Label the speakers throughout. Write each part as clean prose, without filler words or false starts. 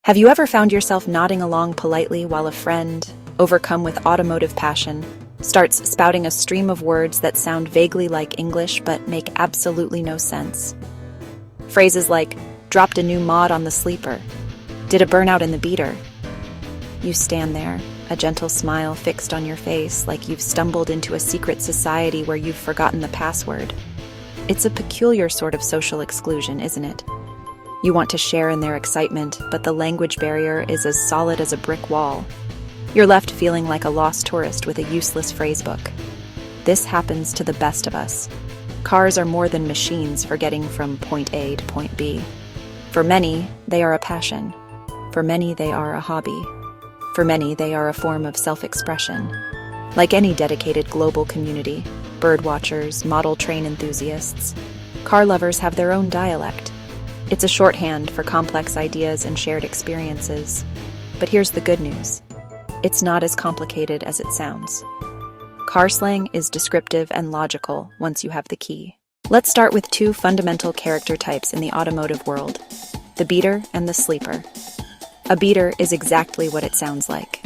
Speaker 1: Have you ever found yourself nodding along politely while a friend, overcome with automotive passion, starts spouting a stream of words that sound vaguely like English but make absolutely no sense? Phrases like, dropped a new mod on the sleeper, did a burnout in the beater. You stand there, a gentle smile fixed on your face like you've stumbled into a secret society where you've forgotten the password. It's a peculiar sort of social exclusion, isn't it? You want to share in their excitement, but the language barrier is as solid as a brick wall. You're left feeling like a lost tourist with a useless phrasebook. This happens to the best of us. Cars are more than machines for getting from point A to point B. For many, they are a passion. For many, they are a hobby. For many, they are a form of self-expression. Like any dedicated global community, birdwatchers, model train enthusiasts, car lovers have their own dialect. It's a shorthand for complex ideas and shared experiences. But here's the good news. It's not as complicated as it sounds. Car slang is descriptive and logical once you have the key. Let's start with two fundamental character types in the automotive world, the beater and the sleeper. A beater is exactly what it sounds like.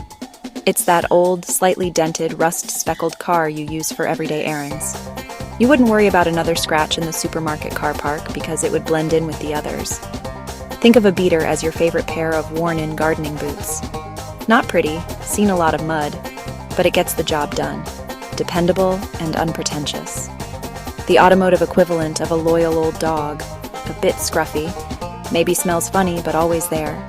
Speaker 1: It's that old, slightly dented, rust-speckled car you use for everyday errands. You wouldn't worry about another scratch in the supermarket car park because it would blend in with the others. Think of a beater as your favorite pair of worn-in gardening boots. Not pretty, seen a lot of mud, but it gets the job done. Dependable and unpretentious. The automotive equivalent of a loyal old dog, a bit scruffy, maybe smells funny but always there.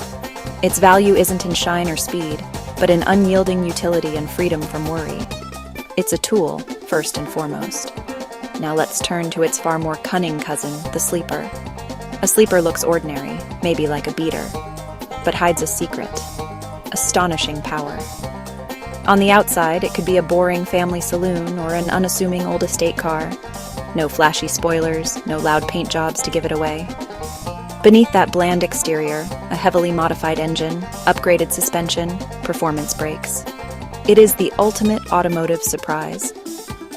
Speaker 1: Its value isn't in shine or speed, but in unyielding utility and freedom from worry. It's a tool, first and foremost. Now let's turn to its far more cunning cousin, the sleeper. A sleeper looks ordinary, maybe like a beater, but hides a secret, astonishing power. On the outside, it could be a boring family saloon or an unassuming old estate car. No flashy spoilers, no loud paint jobs to give it away. Beneath that bland exterior, a heavily modified engine, upgraded suspension, performance brakes. It is the ultimate automotive surprise.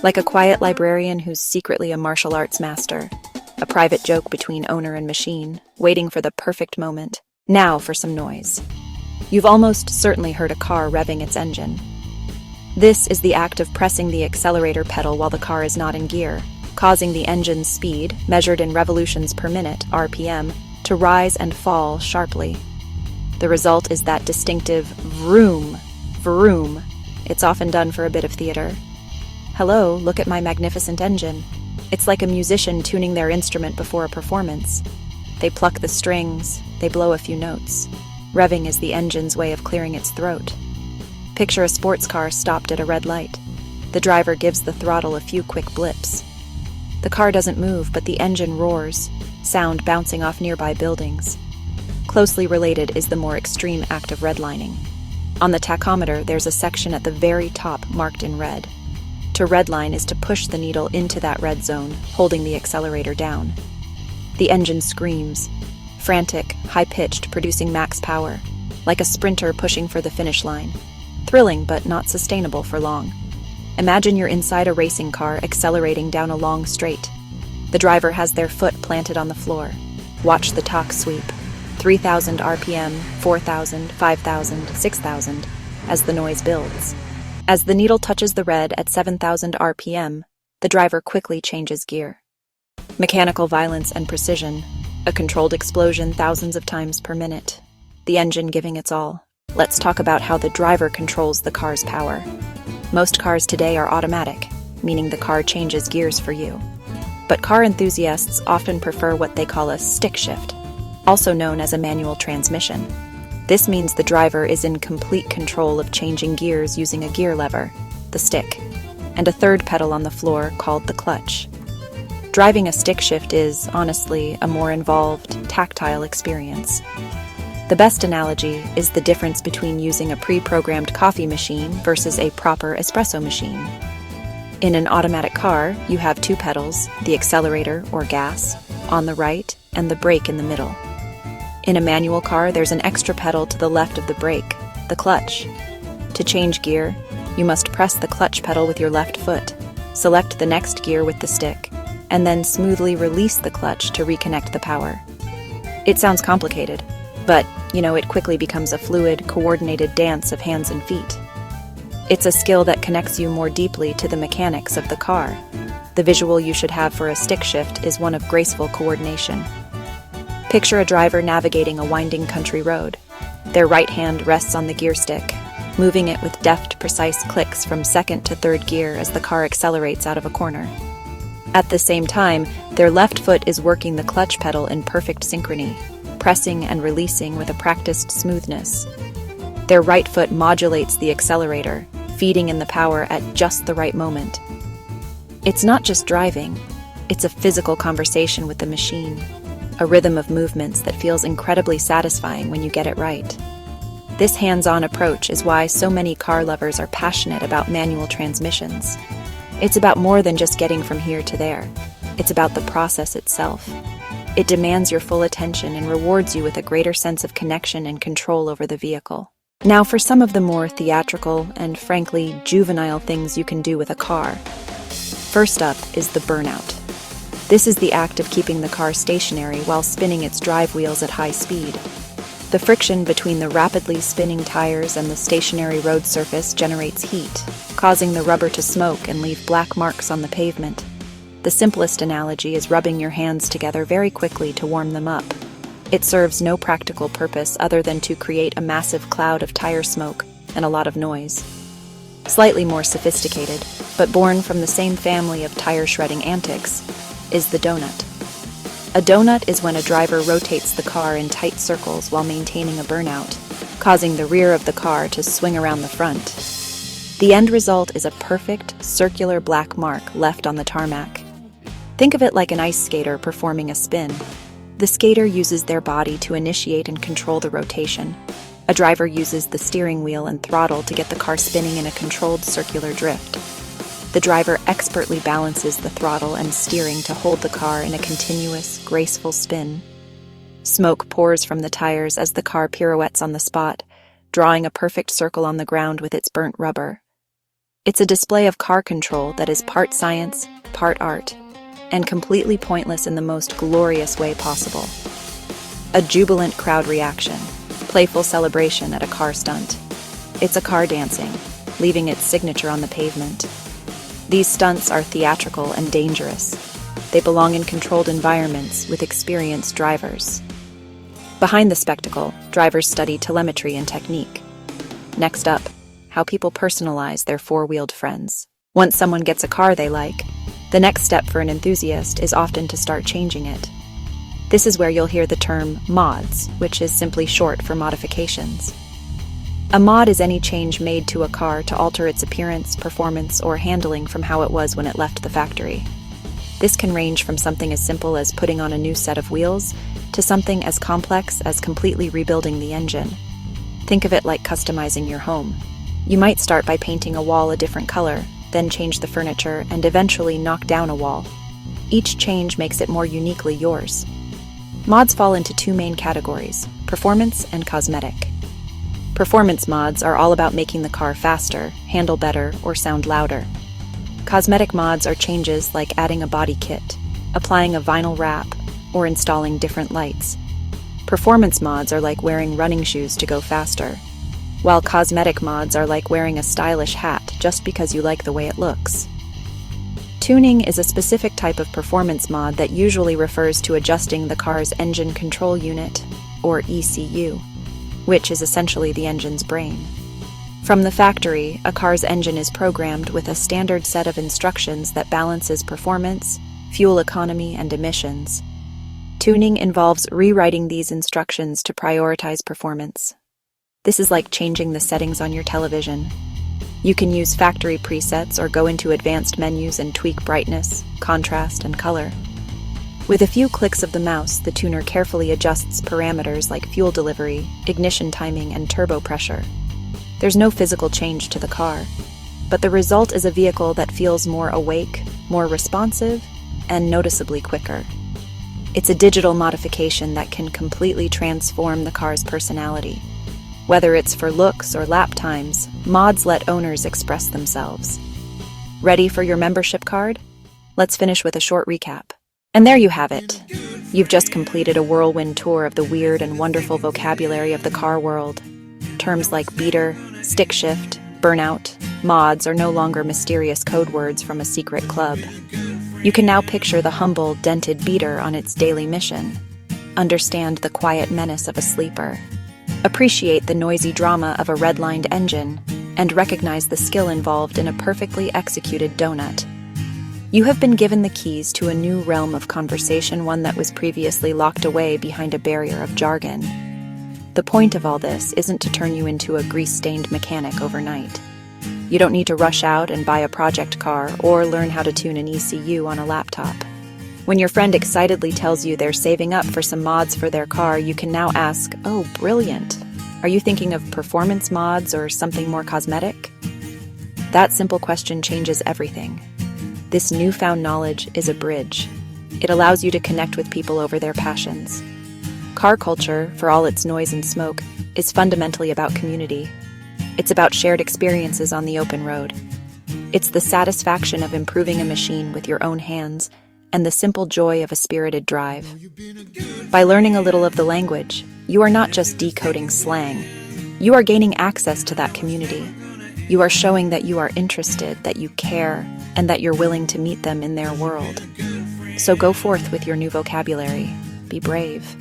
Speaker 1: Like a quiet librarian who's secretly a martial arts master. A private joke between owner and machine, waiting for the perfect moment. Now for some noise. You've almost certainly heard a car revving its engine. This is the act of pressing the accelerator pedal while the car is not in gear, causing the engine's speed, measured in revolutions per minute, RPM, to rise and fall sharply. The result is that distinctive vroom, vroom. It's often done for a bit of theater. Hello, look at my magnificent engine. It's like a musician tuning their instrument before a performance. They pluck the strings, they blow a few notes. Revving is the engine's way of clearing its throat. Picture a sports car stopped at a red light. The driver gives the throttle a few quick blips. The car doesn't move, but the engine roars, sound bouncing off nearby buildings. Closely related is the more extreme act of redlining. On the tachometer, there's a section at the very top marked in red. To redline is to push the needle into that red zone, holding the accelerator down. The engine screams, frantic, high-pitched, producing max power, like a sprinter pushing for the finish line. Thrilling, but not sustainable for long. Imagine you're inside a racing car accelerating down a long straight. The driver has their foot planted on the floor. Watch the tach sweep. 3,000 RPM, 4,000, 5,000, 6,000, as the noise builds. As the needle touches the red at 7,000 RPM, the driver quickly changes gear. Mechanical violence and precision, a controlled explosion thousands of times per minute, the engine giving its all. Let's talk about how the driver controls the car's power. Most cars today are automatic, meaning the car changes gears for you. But car enthusiasts often prefer what they call a stick shift, also known as a manual transmission. This means the driver is in complete control of changing gears using a gear lever, the stick, and a third pedal on the floor called the clutch. Driving a stick shift is, honestly, a more involved, tactile experience. The best analogy is the difference between using a pre-programmed coffee machine versus a proper espresso machine. In an automatic car, you have two pedals, the accelerator, or gas, on the right, and the brake in the middle. In a manual car, there's an extra pedal to the left of the brake, the clutch. To change gear, you must press the clutch pedal with your left foot, select the next gear with the stick, and then smoothly release the clutch to reconnect the power. It sounds complicated, but It quickly becomes a fluid, coordinated dance of hands and feet. It's a skill that connects you more deeply to the mechanics of the car. The visual you should have for a stick shift is one of graceful coordination. Picture a driver navigating a winding country road. Their right hand rests on the gear stick, moving it with deft, precise clicks from second to third gear as the car accelerates out of a corner. At the same time, their left foot is working the clutch pedal in perfect synchrony, pressing and releasing with a practiced smoothness. Their right foot modulates the accelerator, feeding in the power at just the right moment. It's not just driving, it's a physical conversation with the machine, a rhythm of movements that feels incredibly satisfying when you get it right. This hands-on approach is why so many car lovers are passionate about manual transmissions. It's about more than just getting from here to there. It's about the process itself. It demands your full attention and rewards you with a greater sense of connection and control over the vehicle. Now for some of the more theatrical and, frankly, juvenile things you can do with a car. First up is the burnout. This is the act of keeping the car stationary while spinning its drive wheels at high speed. The friction between the rapidly spinning tires and the stationary road surface generates heat, causing the rubber to smoke and leave black marks on the pavement. The simplest analogy is rubbing your hands together very quickly to warm them up. It serves no practical purpose other than to create a massive cloud of tire smoke and a lot of noise. Slightly more sophisticated, but born from the same family of tire shredding antics, is the donut. A donut is when a driver rotates the car in tight circles while maintaining a burnout, causing the rear of the car to swing around the front. The end result is a perfect, circular black mark left on the tarmac. Think of it like an ice skater performing a spin. The skater uses their body to initiate and control the rotation. A driver uses the steering wheel and throttle to get the car spinning in a controlled circular drift. The driver expertly balances the throttle and steering to hold the car in a continuous, graceful spin. Smoke pours from the tires as the car pirouettes on the spot, drawing a perfect circle on the ground with its burnt rubber. It's a display of car control that is part science, part art, and completely pointless in the most glorious way possible. A jubilant crowd reaction, playful celebration at a car stunt. It's a car dancing, leaving its signature on the pavement. These stunts are theatrical and dangerous. They belong in controlled environments with experienced drivers. Behind the spectacle, drivers study telemetry and technique. Next up, how people personalize their four-wheeled friends. Once someone gets a car they like, the next step for an enthusiast is often to start changing it. This is where you'll hear the term mods, which is simply short for modifications. A mod is any change made to a car to alter its appearance, performance, or handling from how it was when it left the factory. This can range from something as simple as putting on a new set of wheels to something as complex as completely rebuilding the engine. Think of it like customizing your home. You might start by painting a wall a different color, then change the furniture, and eventually knock down a wall. Each change makes it more uniquely yours. Mods fall into two main categories: performance and cosmetic. Performance mods are all about making the car faster, handle better, or sound louder. Cosmetic mods are changes like adding a body kit, applying a vinyl wrap, or installing different lights. Performance mods are like wearing running shoes to go faster, while cosmetic mods are like wearing a stylish hat just because you like the way it looks. Tuning is a specific type of performance mod that usually refers to adjusting the car's engine control unit, or ECU, which is essentially the engine's brain. From the factory, a car's engine is programmed with a standard set of instructions that balances performance, fuel economy, and emissions. Tuning involves rewriting these instructions to prioritize performance. This is like changing the settings on your television. You can use factory presets or go into advanced menus and tweak brightness, contrast, and color. With a few clicks of the mouse, the tuner carefully adjusts parameters like fuel delivery, ignition timing, and turbo pressure. There's no physical change to the car, but the result is a vehicle that feels more awake, more responsive, and noticeably quicker. It's a digital modification that can completely transform the car's personality. Whether it's for looks or lap times, mods let owners express themselves. Ready for your membership card? Let's finish with a short recap. And there you have it. You've just completed a whirlwind tour of the weird and wonderful vocabulary of the car world. Terms like beater, stick shift, burnout, mods are no longer mysterious code words from a secret club. You can now picture the humble, dented beater on its daily mission. Understand the quiet menace of a sleeper. Appreciate the noisy drama of a redlined engine, and recognize the skill involved in a perfectly executed donut. You have been given the keys to a new realm of conversation, one that was previously locked away behind a barrier of jargon. The point of all this isn't to turn you into a grease-stained mechanic overnight. You don't need to rush out and buy a project car or learn how to tune an ECU on a laptop. When your friend excitedly tells you they're saving up for some mods for their car, you can now ask, "Oh, brilliant. Are you thinking of performance mods or something more cosmetic?" That simple question changes everything. This newfound knowledge is a bridge. It allows you to connect with people over their passions. Car culture, for all its noise and smoke, is fundamentally about community. It's about shared experiences on the open road. It's the satisfaction of improving a machine with your own hands and the simple joy of a spirited drive. By learning a little of the language, you are not just decoding slang. You are gaining access to that community. You are showing that you are interested, that you care, and that you're willing to meet them in their world. So go forth with your new vocabulary. Be brave.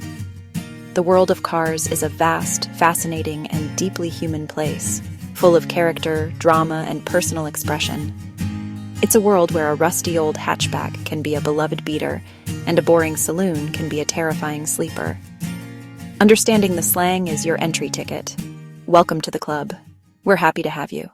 Speaker 1: The world of cars is a vast, fascinating, and deeply human place, full of character, drama, and personal expression. It's a world where a rusty old hatchback can be a beloved beater, and a boring saloon can be a terrifying sleeper. Understanding the slang is your entry ticket. Welcome to the club. We're happy to have you.